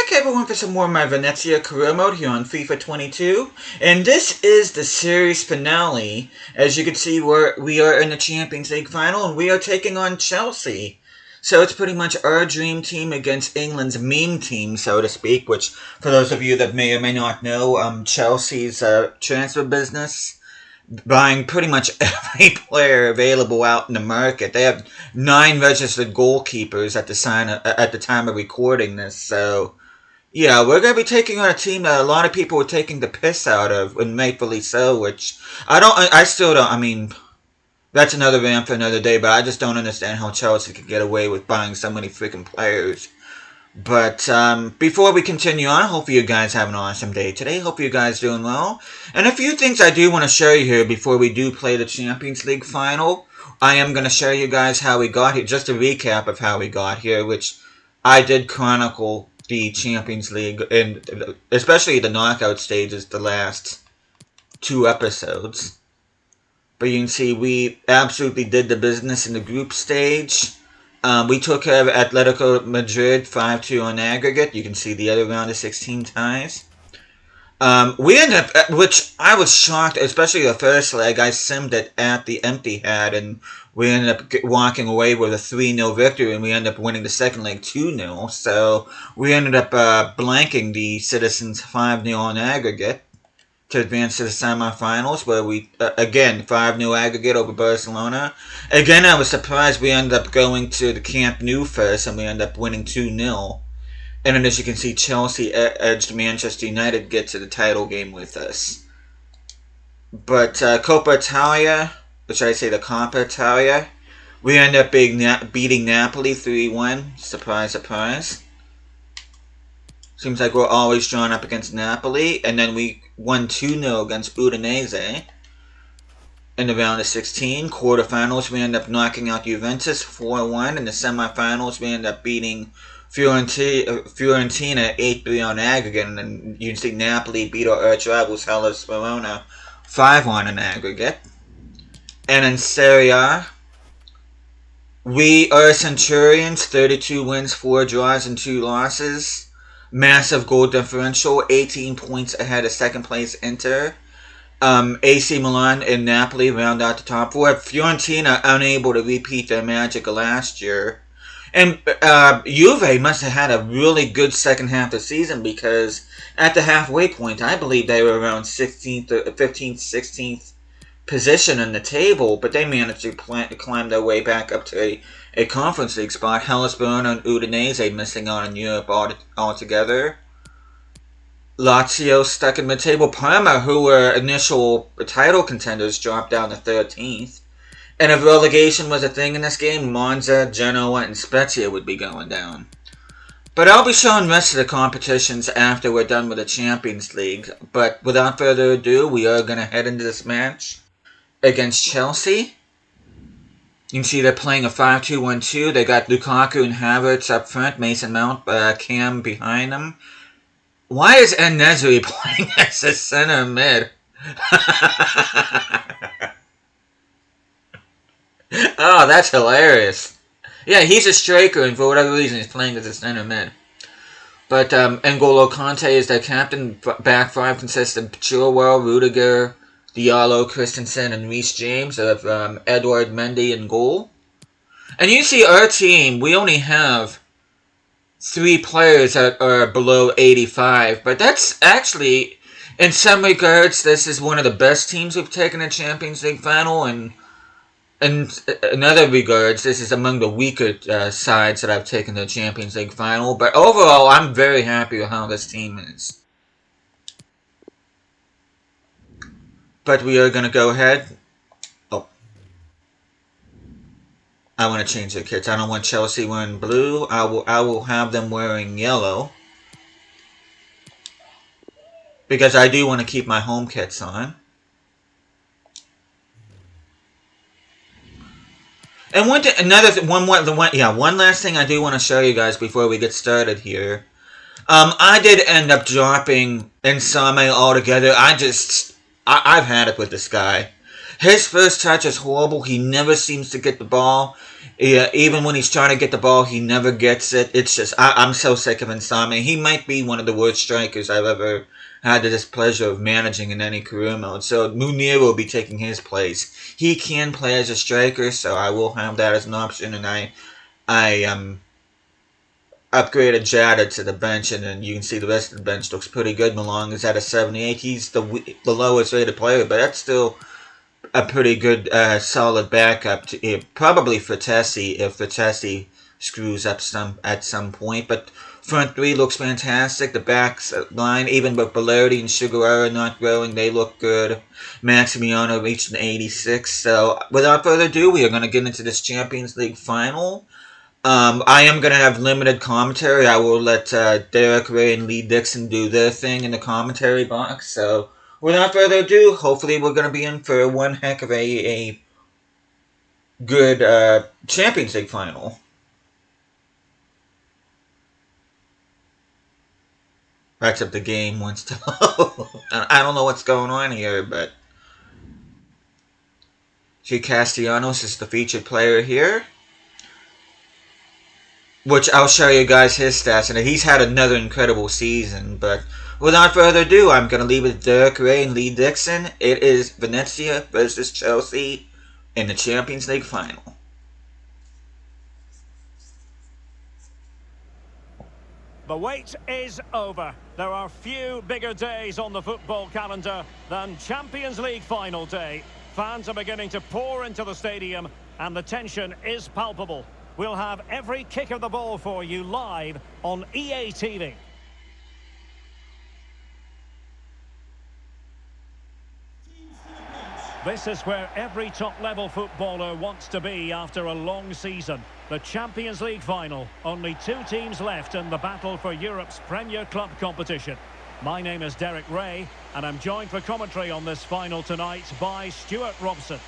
back, everyone, for some more of my Venezia career mode here on FIFA 22. And this is the series finale. As you can see, we are in the Champions League final, and we are taking on Chelsea. So it's pretty much our dream team against England's meme team, so to speak, which, for those of you that may or may not know, Chelsea's transfer business, buying pretty much every player available out in the market. They have 9 registered goalkeepers at the time of recording this. So, yeah, we're going to be taking on a team that a lot of people were taking the piss out of, and rightfully so, which I still don't, I mean, that's another rant for another day, but I just don't understand how Chelsea could get away with buying so many freaking players. But before we continue on, hope you guys have an awesome day today. Hope you guys doing well. And a few things I do want to show you here before we do play the Champions League final. I am going to show you guys how we got here. Just a recap of how we got here, which I did chronicle the Champions League, and especially the knockout stages, the last 2 episodes. But you can see we absolutely did the business in the group stage. We took care of Atletico Madrid 5-2 on aggregate. You can see the other round of 16 ties. We ended up, which I was shocked, especially the first leg. I simmed it at the empty hat, and we ended up walking away with a 3-0 victory, and we ended up winning the second leg 2-0. So we ended up blanking the Citizens 5-0 on aggregate to advance to the semifinals, where we, again, 5-0 aggregate over Barcelona. Again, I was surprised we ended up going to the Camp Nou first, and we ended up winning 2-0. And then, as you can see, Chelsea edged Manchester United get to the title game with us. But Coppa Italia, or should I say the Coppa Italia, we ended up beating Napoli 3-1. Surprise, surprise. Seems like we're always drawn up against Napoli. And then we won 2-0 against Udinese in the round of 16. Quarterfinals, we end up knocking out Juventus 4-1. In the semifinals, we end up beating Fiorentina 8-3 on aggregate. And then you can see Napoli beat our arch rivals Hellas Verona 5-1 in aggregate. And in Serie A, we are Centurions, 32 wins, 4 draws, and 2 losses. Massive goal differential, 18 points ahead of second place Inter. AC Milan and Napoli round out the top 4. Fiorentina unable to repeat their magic of last year. And Juve must have had a really good second half of the season, because at the halfway point, I believe they were around 16th, 15th, 16th position in the table, but they managed to climb their way back up to a Conference League spot. Hellas Verona and Udinese missing out in Europe altogether. Lazio stuck in mid-table. Parma, who were initial title contenders, dropped down to 13th. And if relegation was a thing in this game, Monza, Genoa, and Spezia would be going down. But I'll be showing the rest of the competitions after we're done with the Champions League. But without further ado, we are going to head into this match against Chelsea. You can see they're playing a 5-2-1-2. They got Lukaku and Havertz up front, Mason Mount, Cam behind them. Why is En-Nesyri playing as a center mid? Oh, that's hilarious. Yeah, he's a striker, and for whatever reason, he's playing as a center mid. But N'Golo Kante is their captain. Back 5 consists of Chilwell, Rudiger, Diallo, Christensen, and Reece James, of Edouard Mendy in goal. And you see our team, we only have 3 players that are below 85. But that's actually, in some regards, this is one of the best teams we've taken in Champions League final. And in other regards, this is among the weaker sides that I've taken to the Champions League final. But overall, I'm very happy with how this team is. But we are going to go ahead. Oh. I want to change their kits. I don't want Chelsea wearing blue. I will have them wearing yellow. Because I do want to keep my home kits on. And one last thing I do want to show you guys before we get started here. I did end up dropping Nsame altogether. I've had it with this guy. His first touch is horrible. He never seems to get the ball Yeah, even when he's trying to get the ball, he never gets it. It's just I'm so sick of Insami. He might be one of the worst strikers I've ever had the displeasure of managing in any career mode. So Munir will be taking his place. He can play as a striker, so I will have that as an option. And I upgraded Jada to the bench, and then you can see the rest of the bench looks pretty good. Malong is at a 78. He's the lowest rated player, but that's still a pretty good, solid backup to probably for Tessie if Tessie screws up at some point. But front three looks fantastic. The back line, even with Bellardi and Sugarera not growing, they look good. Maximiano reached an 86. So without further ado, we are going to get into this Champions League final. I am going to have limited commentary. I will let Derek Ray and Lee Dixon do their thing in the commentary box. So, without further ado, hopefully we're going to be in for one heck of a good Champions League final. Except the game wants to. I don't know what's going on here, but G. Castellanos is the featured player here. Which I'll show you guys his stats, and he's had another incredible season. But without further ado, I'm going to leave it to Derek Ray and Lee Dixon. It is Venezia versus Chelsea in the Champions League final. The wait is over. There are few bigger days on the football calendar than Champions League final day. Fans are beginning to pour into the stadium, and the tension is palpable. We'll have every kick of the ball for you live on EA TV. This is where every top-level footballer wants to be after a long season. The Champions League final. Only 2 teams left in the battle for Europe's Premier Club competition. My name is Derek Ray, and I'm joined for commentary on this final tonight by Stuart Robson.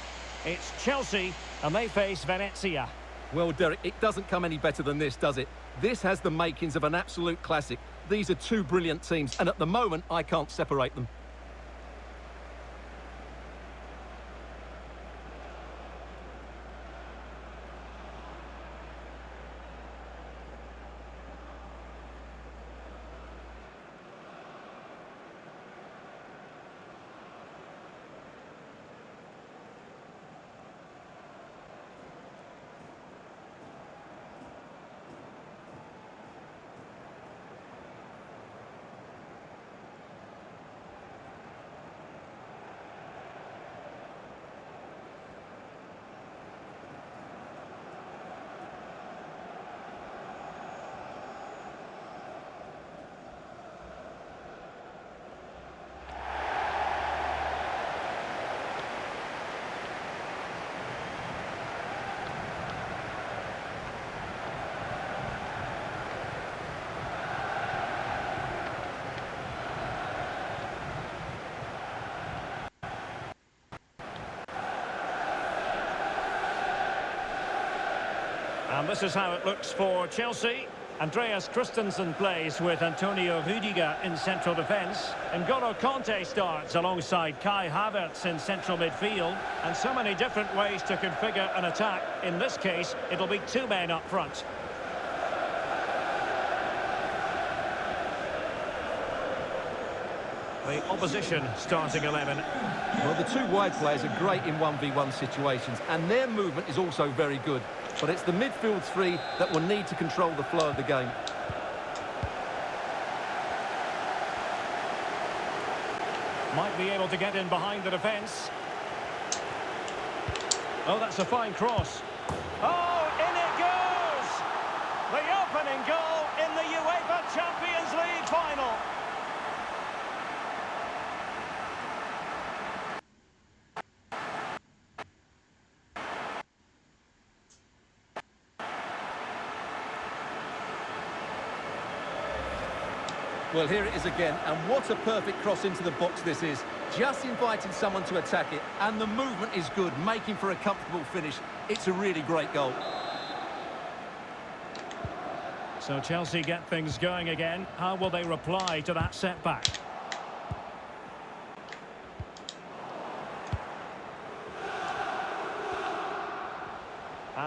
It's Chelsea, and they face Venezia. Well, Derek, it doesn't come any better than this, does it? This has the makings of an absolute classic. These are 2 brilliant teams, and at the moment, I can't separate them. And this is how it looks for Chelsea. Andreas Christensen plays with Antonio Rudiger in central defence. N'Golo Kanté starts alongside Kai Havertz in central midfield. And so many different ways to configure an attack. In this case, it'll be 2 men up front. The opposition starting 11. Well, the 2 wide players are great in 1v1 situations, and their movement is also very good. But it's the midfield 3 that will need to control the flow of the game. Might be able to get in behind the defence. Oh, that's a fine cross. Oh, in it goes! The opening goal in the UEFA Champions League final. Well, here it is again, and what a perfect cross into the box this is. Just inviting someone to attack it, and the movement is good, making for a comfortable finish. It's a really great goal. So Chelsea get things going again. How will they reply to that setback?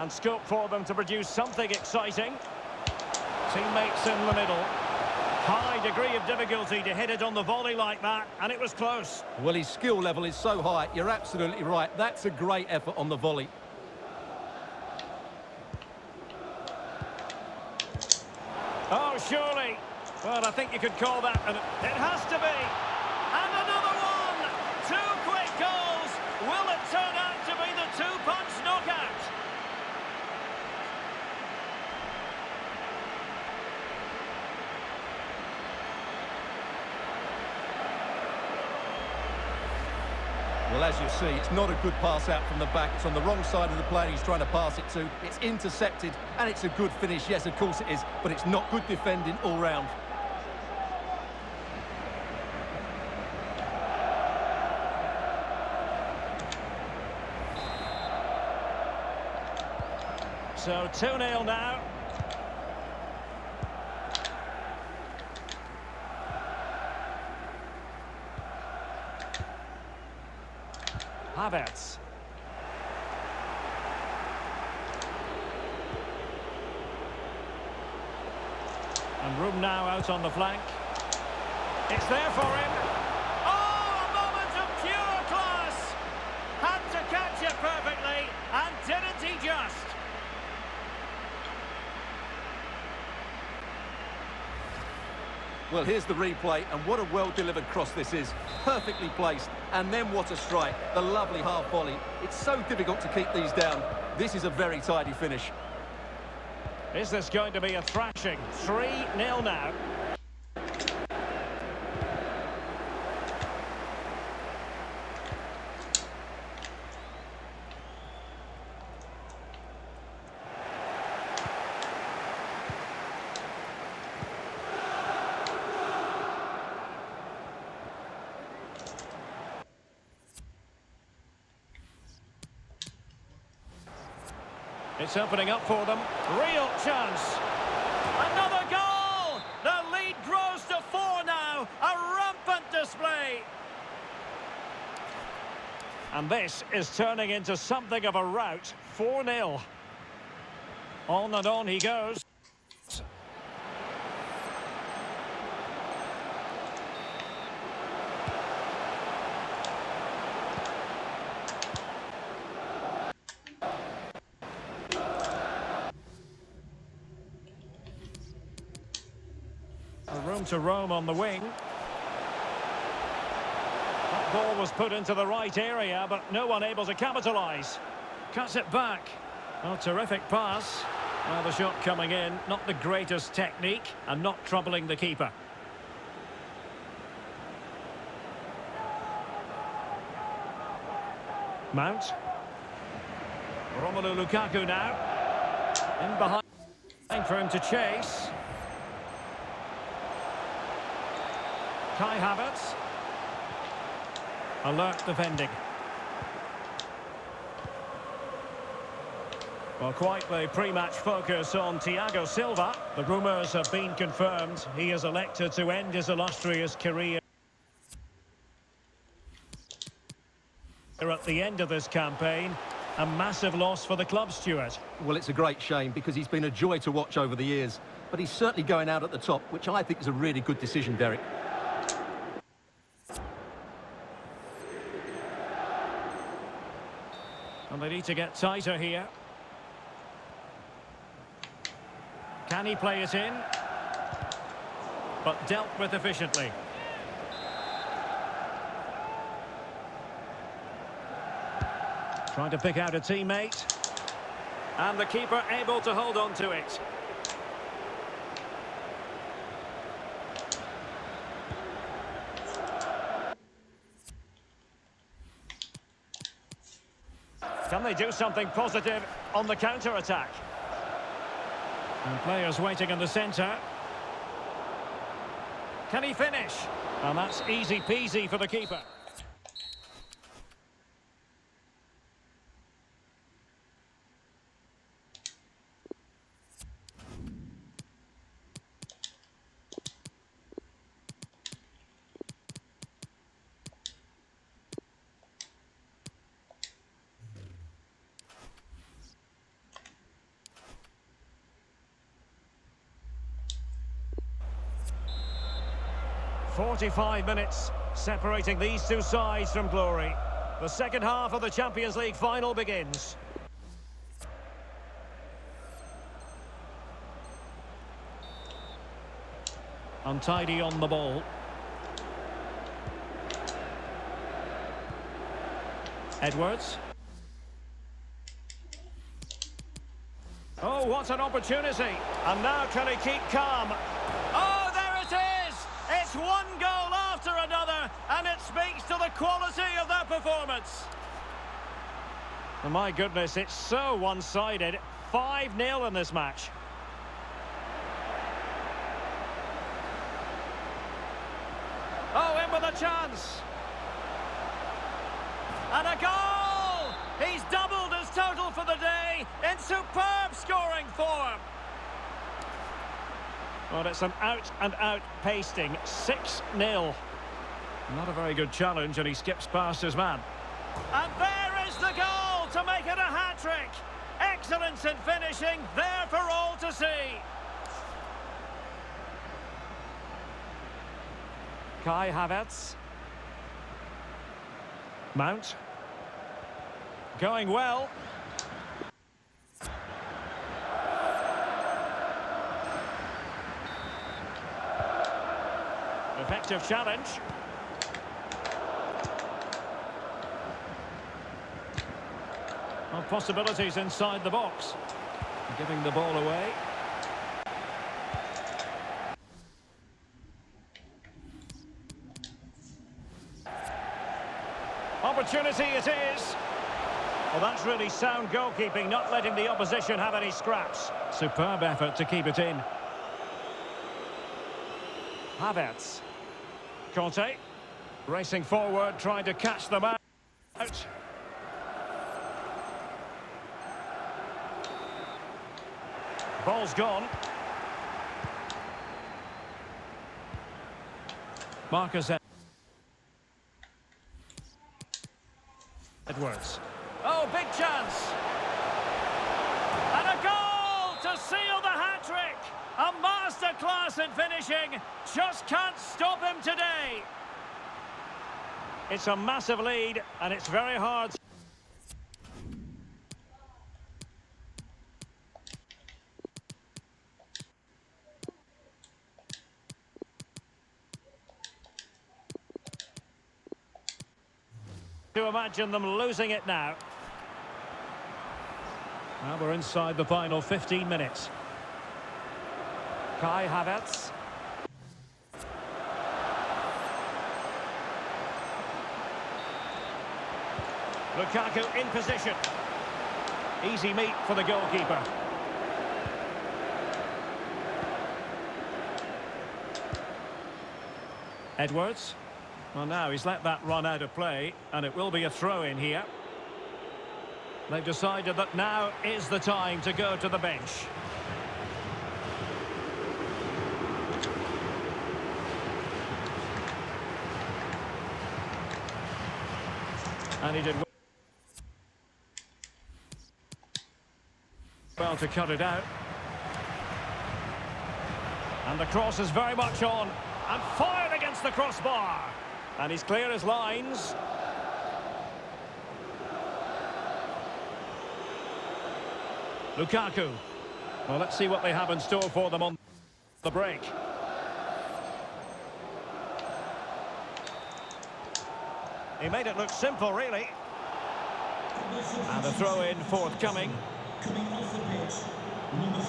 And scope for them to produce something exciting. Teammates in the middle. High degree of difficulty to hit it on the volley like that, and it was close. Well, his skill level is so high, you're absolutely right. That's a great effort on the volley. Oh, surely. Well, I think you could call that it has to be. And another one! Two quick goals! Will it turn out to be the two-punch knockout? Well, as you see, it's not a good pass out from the back. It's on the wrong side of the player he's trying to pass it to. It's intercepted, and it's a good finish. Yes, of course it is, but it's not good defending all round. So 2-0 now. Havertz. And room now out on the flank. It's there for him. Oh, a moment of pure class! Had to catch it perfectly, and didn't he just? Well, here's the replay, and what a well-delivered cross this is. Perfectly placed, and then what a strike. The lovely half volley. It's so difficult to keep these down. This is a very tidy finish. Is this going to be a thrashing? 3-0 now. It's opening up for them. Real chance. Another goal! The lead grows to 4 now. A rampant display. And this is turning into something of a rout. 4-0. On and on he goes. Room to roam on the wing. That ball was put into the right area, but no one able to capitalise. Cuts it back. Oh, terrific pass. Well, the shot coming in, not the greatest technique, and not troubling the keeper. Mount. Romelu Lukaku now. In behind for him to chase. Kai Havertz. Alert defending. Well, quite the pre-match focus on Thiago Silva. The rumours have been confirmed. He has elected to end his illustrious career at the end of this campaign. A massive loss for the club, Stuart. Well, it's a great shame because he's been a joy to watch over the years. But he's certainly going out at the top, which I think is a really good decision, Derek. And they need to get tighter here. Can he play it in? But dealt with efficiently. Trying to pick out a teammate. And the keeper able to hold on to it. Can they do something positive on the counter-attack? And players waiting in the centre. Can he finish? And that's easy peasy for the keeper. 45 minutes separating these two sides from glory. The second half of the Champions League final begins. Untidy on the ball. Edwards. Oh, what an opportunity. And now can he keep calm? Oh, there it is! It's one goal after another, and it speaks to the quality of that performance. Oh, my goodness, it's so one-sided. 5-0 in this match. Oh, in with a chance. And a goal! He's doubled his total for the day in superb scoring form. Well, it's an out-and-out pasting. 6-0. Not a very good challenge, and he skips past his man. And there is the goal to make it a hat-trick. Excellence in finishing, there for all to see. Kai Havertz. Mount. Going well. Effective challenge. Well, possibilities inside the box. Giving the ball away. Opportunity it is. Well, that's really sound goalkeeping, not letting the opposition have any scraps. Superb effort to keep it in. Havertz. Conte. Racing forward, trying to catch them out. Ball's gone. Marcus Edwards. Oh, big chance. And a goal to seal the hat-trick. A masterclass in finishing. Just can't stop him today. It's a massive lead, and it's very hard to imagine them losing it now. Now we're inside the final 15 minutes. Kai Havertz. Lukaku in position. Easy meet for the goalkeeper. Edwards. Well, now he's let that run out of play, and it will be a throw-in here. They've decided that now is the time to go to the bench. And he did well to cut it out. And the cross is very much on, and fired against the crossbar. And he's clear as lines. Lukaku. Well, let's see what they have in store for them on the break. He made it look simple, really. And the throw-in forthcoming.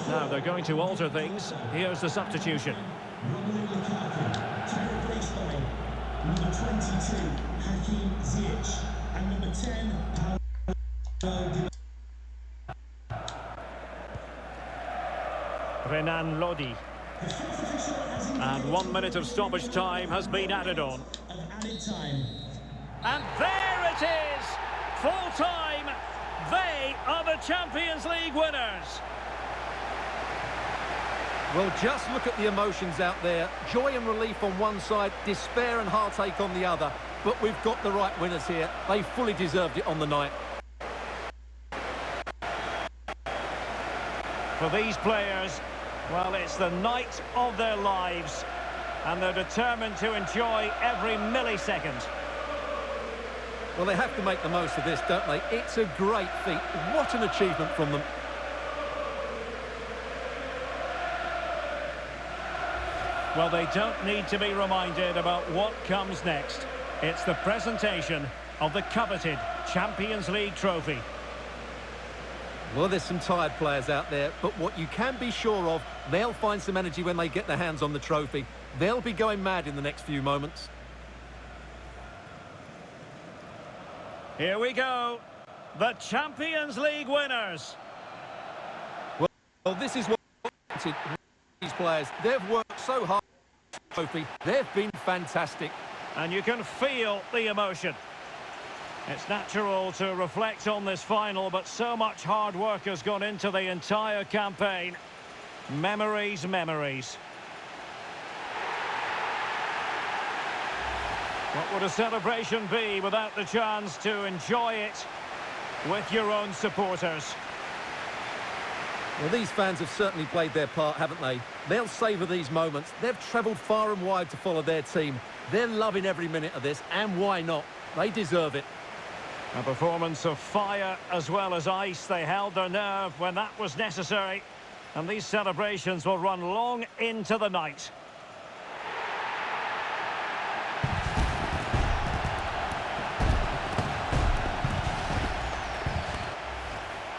Now they're going to alter things. Here's the substitution. Number 22, Hakim Ziyech, and number 10, Renan Lodi. And 1 minute of stoppage time has been added on. And there it is! Full time! They are the Champions League winners! Well, just look at the emotions out there. Joy and relief on one side, despair and heartache on the other. But we've got the right winners here. They fully deserved it on the night. For these players, well, it's the night of their lives. And they're determined to enjoy every millisecond. Well, they have to make the most of this, don't they? It's a great feat. What an achievement from them. Well, they don't need to be reminded about what comes next. It's the presentation of the coveted Champions League trophy. Well, there's some tired players out there, but what you can be sure of, they'll find some energy when they get their hands on the trophy. They'll be going mad in the next few moments. Here we go. The Champions League winners. Well, this is what these players, they've worked so hard for the trophy. They've been fantastic. And you can feel the emotion. It's natural to reflect on this final, but so much hard work has gone into the entire campaign. Memories, memories. What would a celebration be without the chance to enjoy it with your own supporters? Well, these fans have certainly played their part, haven't they? They'll savour these moments. They've travelled far and wide to follow their team. They're loving every minute of this, and why not? They deserve it. A performance of fire as well as ice. They held their nerve when that was necessary. And these celebrations will run long into the night.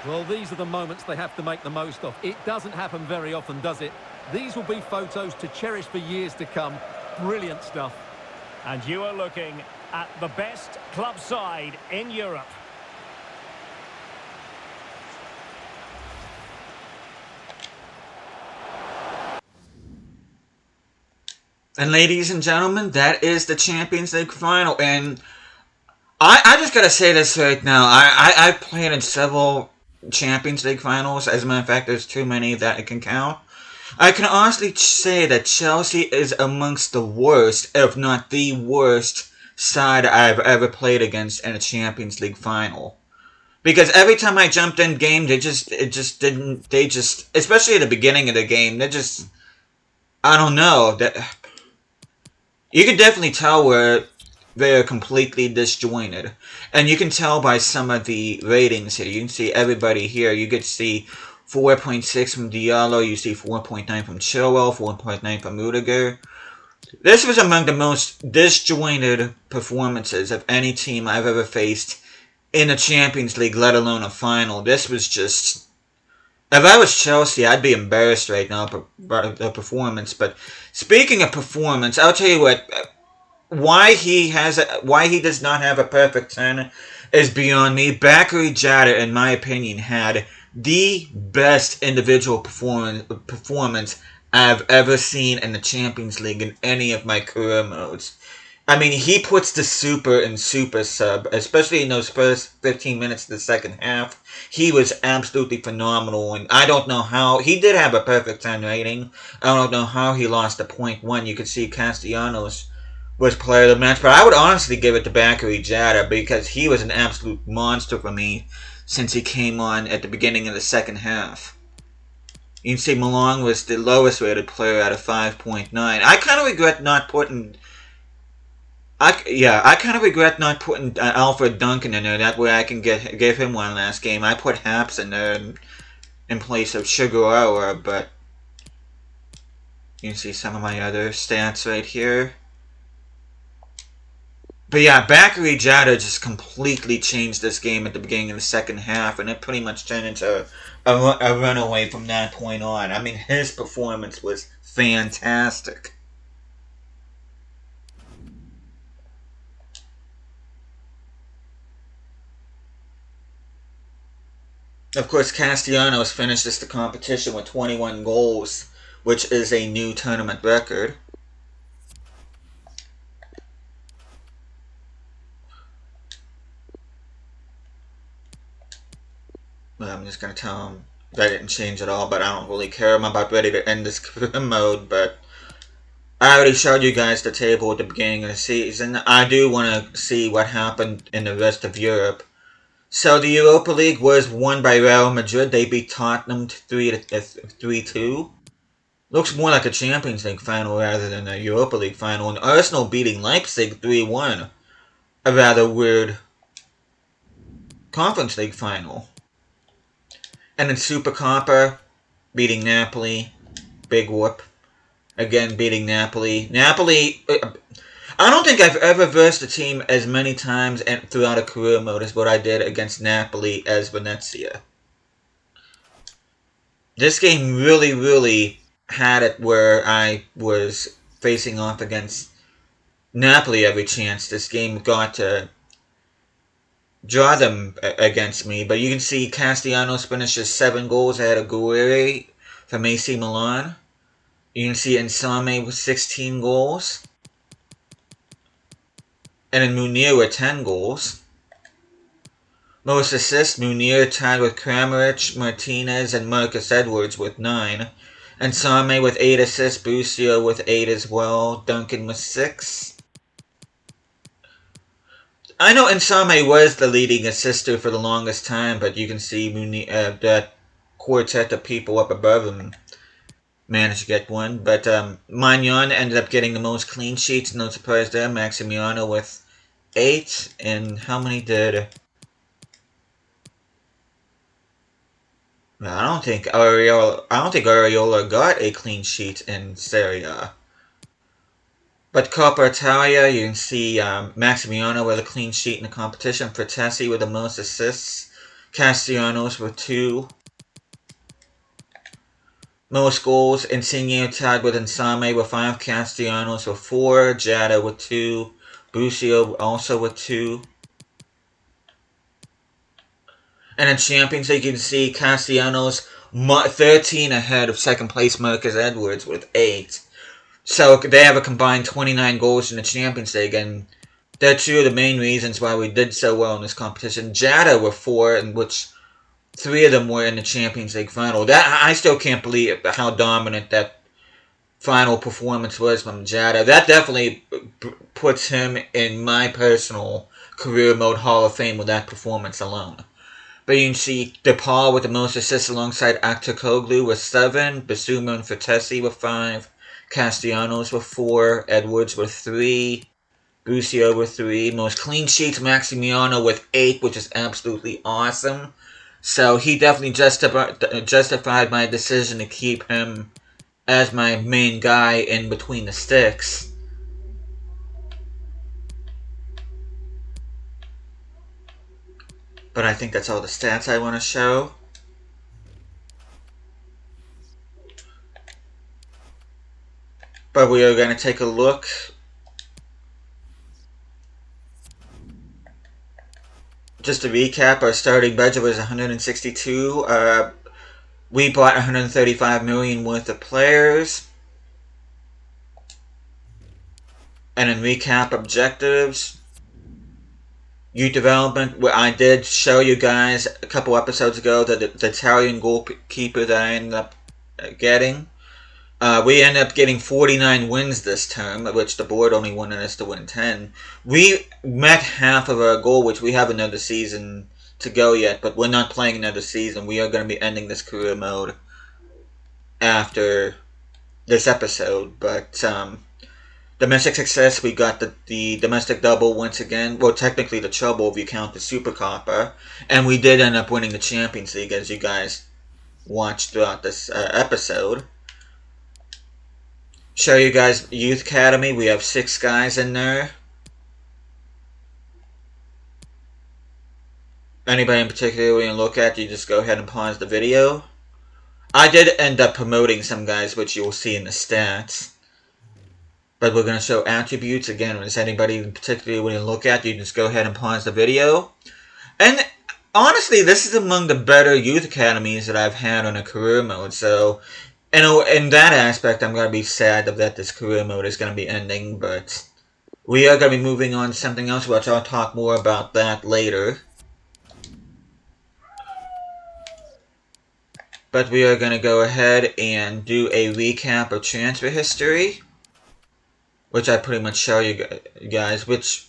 Well, these are the moments they have to make the most of. It doesn't happen very often, does it? These will be photos to cherish for years to come. Brilliant stuff. And you are looking at the best club side in Europe. And ladies and gentlemen, that is the Champions League final. And I just gotta say this right now. I've played in several Champions League finals. As a matter of fact, there's too many that I can count. I can honestly say that Chelsea is amongst the worst, if not the worst, side I've ever played against in a Champions League final. Because every time I jumped in game, especially at the beginning of the game, I don't know. You can definitely tell where they're completely disjointed. And you can tell by some of the ratings here. You can see everybody here. You get to see 4.6 from Diallo. You see 4.9 from Chilwell, 4.9 from Rudiger. This was among the most disjointed performances of any team I've ever faced in the Champions League, let alone a final. This was just... If I was Chelsea, I'd be embarrassed right now about the performance. But speaking of performance, I'll tell you what... Why he does not have a perfect 10 is beyond me. Bakary Jada, in my opinion, had the best individual performance I've ever seen in the Champions League in any of my career modes. I mean, he puts the super in super sub, especially in those first 15 minutes of the second half. He was absolutely phenomenal, and I don't know how... He did have a perfect 10 rating. I don't know how he lost a 0.1. You could see Castellanos was player of the match, but I would honestly give it to Bakary Jada because he was an absolute monster for me since he came on at the beginning of the second half. You can see Malong was the lowest rated player out of 5.9. I kind of regret not putting... Alfred Duncan in there. That way I can give him one last game. I put Haps in there in place of Shigawa, but you can see some of my other stats right here. But yeah, Bakary Jada just completely changed this game at the beginning of the second half, and it pretty much turned into a runaway from that point on. I mean, his performance was fantastic. Of course, Castellanos finishes the competition with 21 goals, which is a new tournament record. Well, I'm just going to tell him that I didn't change at all, but I don't really care. I'm about ready to end this career mode, but I already showed you guys the table at the beginning of the season. I do want to see what happened in the rest of Europe. So the Europa League was won by Real Madrid. They beat Tottenham 3-2. Looks more like a Champions League final rather than a Europa League final. And Arsenal beating Leipzig 3-1. A rather weird Conference League final. And then Super Coppa beating Napoli. Big whoop. Again, beating Napoli. Napoli, I don't think I've ever versed a team as many times and throughout a career mode as what I did against Napoli as Venezia. This game really had it where I was facing off against Napoli every chance. This game got to draw them against me, but you can see Castellanos finishes 7 goals ahead of Guerrieri from AC Milan. You can see Insame with 16 goals. And then Munir with 10 goals. Most assists, Munir tied with Kramaric, Martinez, and Marcus Edwards with 9. And Same with 8 assists, Busio with 8 as well, Duncan with 6. I know Insame was the leading assister for the longest time, but you can see Munir, that quartet of people up above him managed to get one. But Magnan ended up getting the most clean sheets, no surprise there. Maximiano with 8. And how many did... I don't think Areola got a clean sheet in Serie A. But Coppa Italia, you can see Maximiano with a clean sheet in the competition. Frattesi with the most assists. Castellanos with 2. Most goals, Insigne tied with Insame with 5. Castellanos with 4. Jada with 2. Busio also with 2. And in Champions League, you can see Castellanos 13 ahead of second place Marcus Edwards with 8. So they have a combined 29 goals in the Champions League, and they're 2 of the main reasons why we did so well in this competition. Jada with 4, in which 3 of them were in the Champions League final. That I still can't believe how dominant that final performance was from Jada. That definitely puts him in my personal career mode Hall of Fame with that performance alone. But you can see DePaul with the most assists alongside Aktakoglu with 7, Basuma and Frattesi with 5, Castellanos with 4, Edwards with 3, Busio with 3, most clean sheets Maximiano with 8, which is absolutely awesome. So he definitely justified my decision to keep him as my main guy in between the sticks. But I think that's all the stats I want to show. But we are going to take a look. Just to recap, our starting budget was 162. We bought 135 million worth of players. And in recap objectives, youth development, where I did show you guys a couple episodes ago the Italian goalkeeper that I ended up getting. We ended up getting 49 wins this term, which the board only wanted us to win 10. We met half of our goal, which we have another season to go yet, but we're not playing another season. We are going to be ending this career mode after this episode, but domestic success, we got the domestic double once again. Well, technically the treble if you count the Super Coppa. And we did end up winning the Champions League, as you guys watched throughout this episode. Show you guys Youth Academy. We have 6 guys in there. Anybody in particular we can look at, you just go ahead and pause the video. I did end up promoting some guys, which you will see in the stats. But we're going to show attributes. Again, if there's anybody in particular we can look at, you just go ahead and pause the video. And honestly, this is among the better youth academies that I've had on a career mode. So, in that aspect, I'm going to be sad that this career mode is going to be ending. But we are going to be moving on to something else, which I'll talk more about that later. But we are going to go ahead and do a recap of transfer history, which I pretty much show you guys, which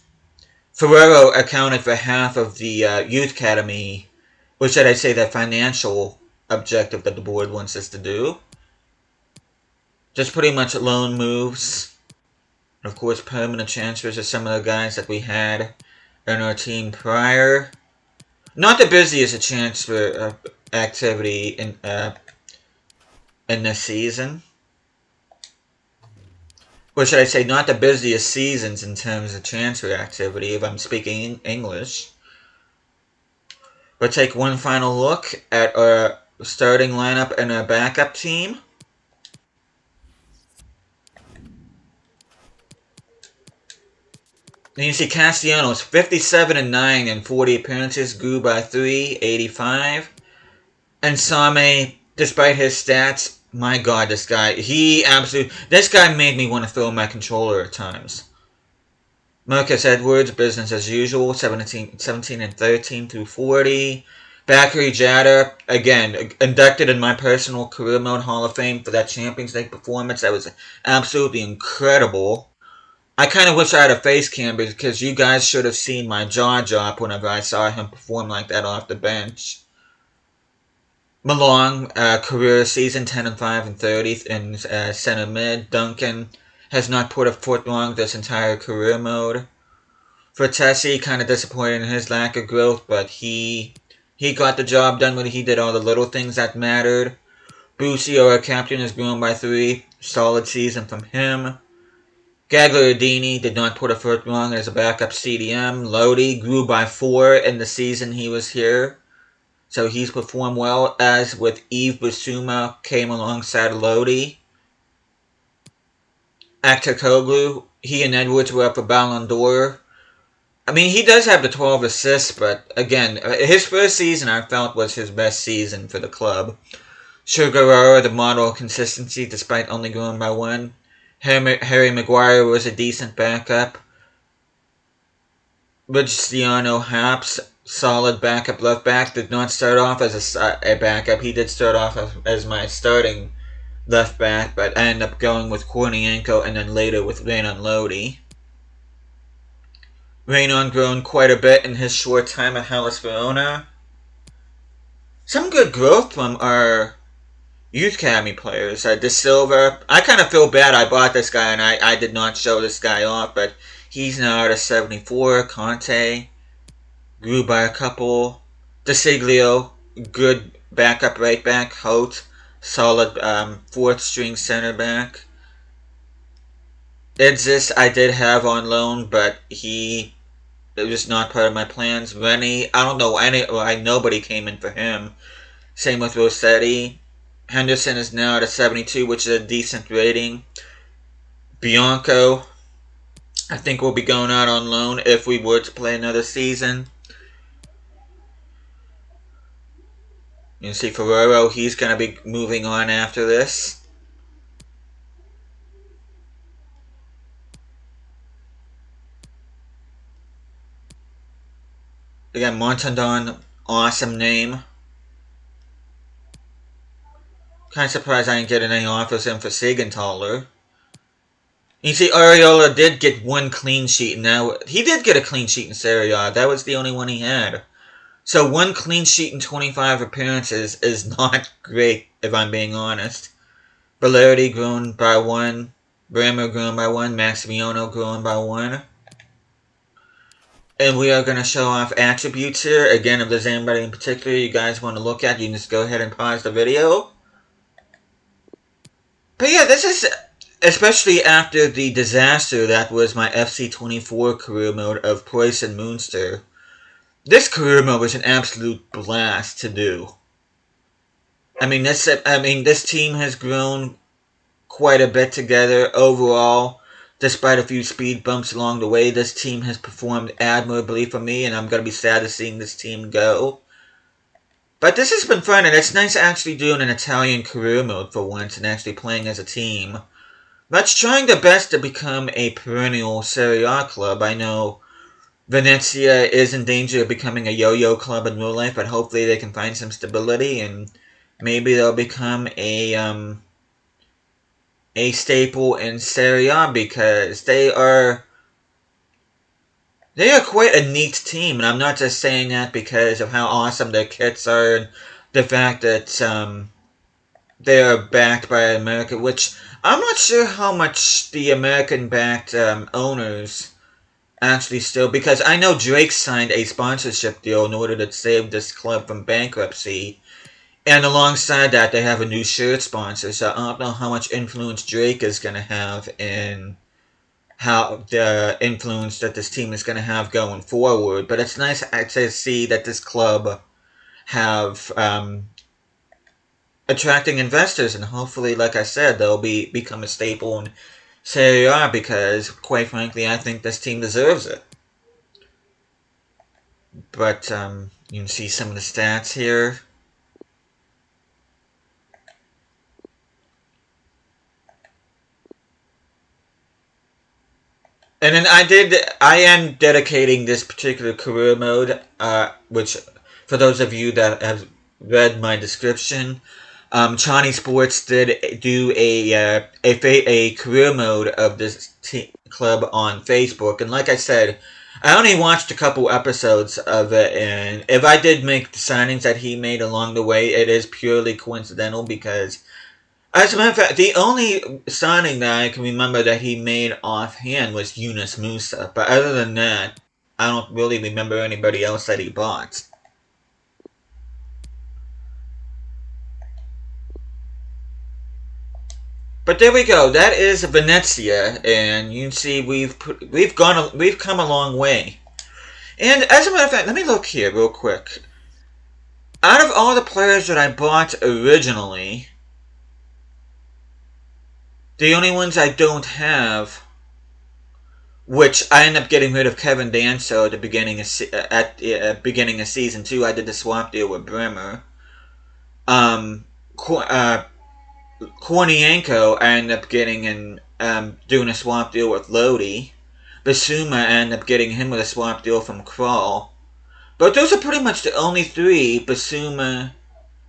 Ferrero accounted for half of the Youth Academy, which should I say that financial objective that the board wants us to do. Just pretty much loan moves. Of course, permanent transfers are some of the guys that we had in our team prior. Not the busiest of transfer activity in this season. Or should I say, not the busiest seasons in terms of transfer activity, if I'm speaking English. We'll take one final look at our starting lineup and our backup team. And you see Castellanos, 57-9 in 40 appearances, grew by 3, 85. And Same, despite his stats, my god, this guy made me want to throw my controller at times. Marcus Edwards, business as usual, 17 and 13 through 40. Bakary Jada, again, inducted in my personal career mode Hall of Fame for that Champions League performance. That was absolutely incredible. I kind of wish I had a face cam because you guys should have seen my jaw drop whenever I saw him perform like that off the bench. Malong, career season 10 and 5 and 30 in center mid. Duncan has not put a foot wrong this entire career mode. For Tessie, kind of disappointed in his lack of growth, but he got the job done when he did all the little things that mattered. Busio, our captain, has grown by 3. Solid season from him. Gagliardini did not put a foot wrong as a backup CDM. Lodi grew by 4 in the season he was here. So he's performed well, as with Yves Bissouma came alongside Lodi. Aktakoglu, he and Edwards were up for Ballon d'Or. I mean, he does have the 12 assists, but again, his first season I felt was his best season for the club. Sugarara, the model of consistency despite only growing by 1. Harry Maguire was a decent backup. Luciano Haps, solid backup left back, did not start off as a backup. He did start off as my starting left back, but I ended up going with Kornienko and then later with Renan Lodi. Renan grown quite a bit in his short time at Hellas Verona. Some good growth from our Youth Academy players. De Silva, I kind of feel bad I bought this guy and I did not show this guy off, but he's now at a 74. Conte grew by a couple. DeSiglio, good backup right back. Holt, solid 4th string center back. Idzis I did have on loan, but it was not part of my plans. Rennie, I don't know nobody came in for him. Same with Rossetti. Henderson is now at a 72, which is a decent rating. Bianco, I think will be going out on loan if we were to play another season. You can see Ferrero, he's going to be moving on after this. Again, Montandon, awesome name. Kind of surprised I didn't get any offers in for Siegenthaler. You see, Areola did get 1 clean sheet. Now, he did get a clean sheet in Serie A. That was the only one he had. So 1 clean sheet in 25 appearances is not great, if I'm being honest. Bellardi grown by 1. Bremer grown by 1. Maximiano grown by 1. And we are going to show off attributes here. Again, if there's anybody in particular you guys want to look at, you can just go ahead and pause the video. But yeah, this is, especially after the disaster that was my FC24 career mode of Preußen Münster, this career mode was an absolute blast to do. I mean, this team has grown quite a bit together overall. Despite a few speed bumps along the way, this team has performed admirably for me, and I'm going to be sad to seeing this team go. But this has been fun, and it's nice actually doing an Italian career mode for once and actually playing as a team. That's trying their best to become a perennial Serie A club. I know Venezia is in danger of becoming a yo-yo club in real life, but hopefully they can find some stability and maybe they'll become a staple in Serie A because they are quite a neat team, and I'm not just saying that because of how awesome their kits are and the fact that they are backed by America, which I'm not sure how much the American-backed owners actually still, because I know Drake signed a sponsorship deal in order to save this club from bankruptcy. And alongside that, they have a new shirt sponsor, so I don't know how much influence Drake is going to have in how the influence that this team is going to have going forward. But it's nice to see that this club have attracting investors, and hopefully, like I said, they'll become a staple in Serie A, because, quite frankly, I think this team deserves it. But you can see some of the stats here. And then I am dedicating this particular career mode, which, for those of you that have read my description, Chani Sports did do a career mode of this club on Facebook. And like I said, I only watched a couple episodes of it, and if I did make the signings that he made along the way, it is purely coincidental, because as a matter of fact, the only signing that I can remember that he made offhand was Yunus Musa. But other than that, I don't really remember anybody else that he bought. But there we go. That is Venezia, and you can see we've come a long way. And as a matter of fact, let me look here real quick. Out of all the players that I bought originally, the only ones I don't have, which I ended up getting rid of Kevin Danso at the beginning of beginning of season 2. I did the swap deal with Bremer. Kornienko, I ended up getting and doing a swap deal with Lodi. Basuma, I ended up getting him with a swap deal from Kral. But those are pretty much the only three, Basuma,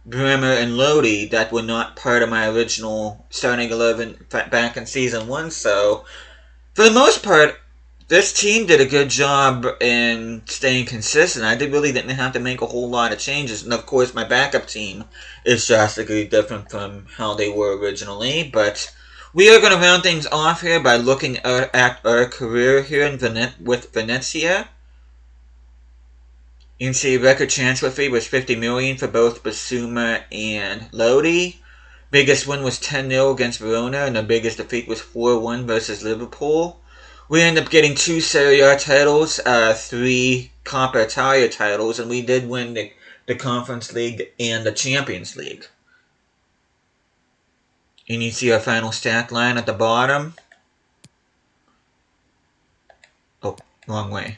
Bremer, and Lodi, that were not part of my original starting 11 back in Season 1. So, for the most part, this team did a good job in staying consistent. I really didn't have to make a whole lot of changes. And of course, my backup team is drastically different from how they were originally. But we are going to round things off here by looking at our career here with Venezia. You can see record transfer fee was $50 million for both Basuma and Lodi. Biggest win was 10-0 against Verona, and the biggest defeat was 4-1 versus Liverpool. We ended up getting 2 Serie A titles, 3 Coppa Italia titles, and we did win the Conference League and the Champions League. And you see our final stat line at the bottom. Oh, wrong way.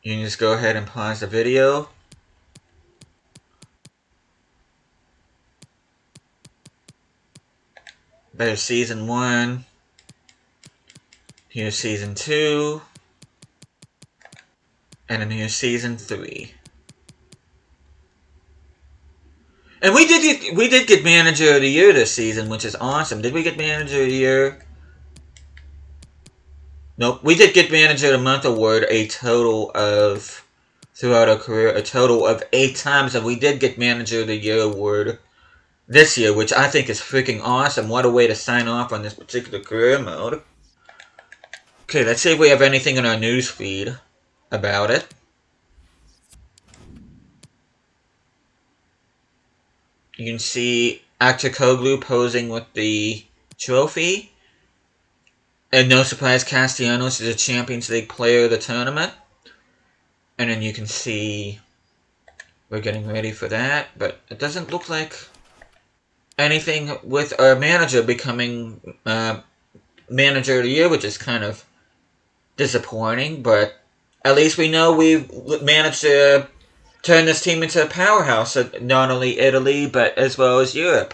You can just go ahead and pause the video. There's Season 1. Here's Season 2. And then here's Season 3. And we did get Manager of the Year this season, which is awesome. Did we get Manager of the Year? Nope. We did get Manager of the Month award throughout our career, a total of 8 times, and we did get Manager of the Year award this year, which I think is freaking awesome. What a way to sign off on this particular career mode. Okay, let's see if we have anything in our news feed about it. You can see Akçakoglu posing with the trophy. And no surprise, Castellanos is a Champions League player of the tournament. And then you can see we're getting ready for that. But it doesn't look like anything with our manager becoming Manager of the Year, which is kind of disappointing. But at least we know we've managed to turn this team into a powerhouse of not only Italy, but as well as Europe.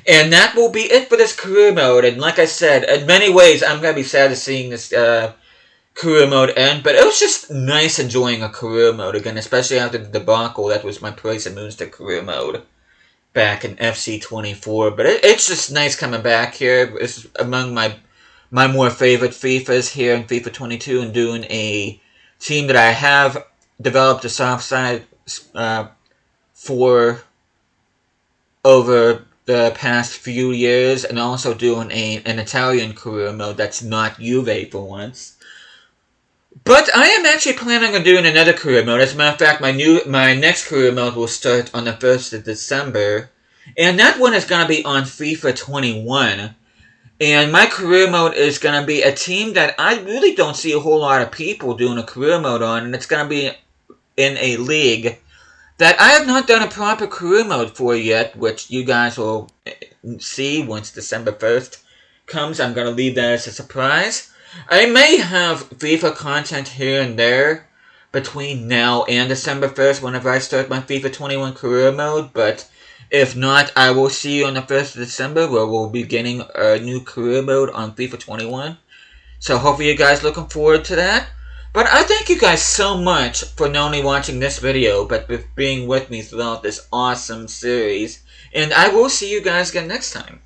And that will be it for this career mode. And like I said, in many ways, I'm going to be sad to seeing this career mode end. But it was just nice enjoying a career mode again, especially after the debacle that was my Price and Moonster career mode back in FC24. But it's just nice coming back here. It's among my more favorite FIFAs here in FIFA 22, and doing a team that I have developed a soft side for over the past few years, and also doing an Italian career mode that's not Juve for once. But I am actually planning on doing another career mode. As a matter of fact, my next career mode will start on the 1st of December. And that one is going to be on FIFA 21. And my career mode is going to be a team that I really don't see a whole lot of people doing a career mode on. And it's going to be in a league that I have not done a proper career mode for yet, which you guys will see once December 1st comes. I'm going to leave that as a surprise. I may have FIFA content here and there between now and December 1st whenever I start my FIFA 21 career mode, but if not, I will see you on the 1st of December where we'll be beginning a new career mode on FIFA 21. So hopefully you guys looking forward to that. But I thank you guys so much for not only watching this video, but for being with me throughout this awesome series. And I will see you guys again next time.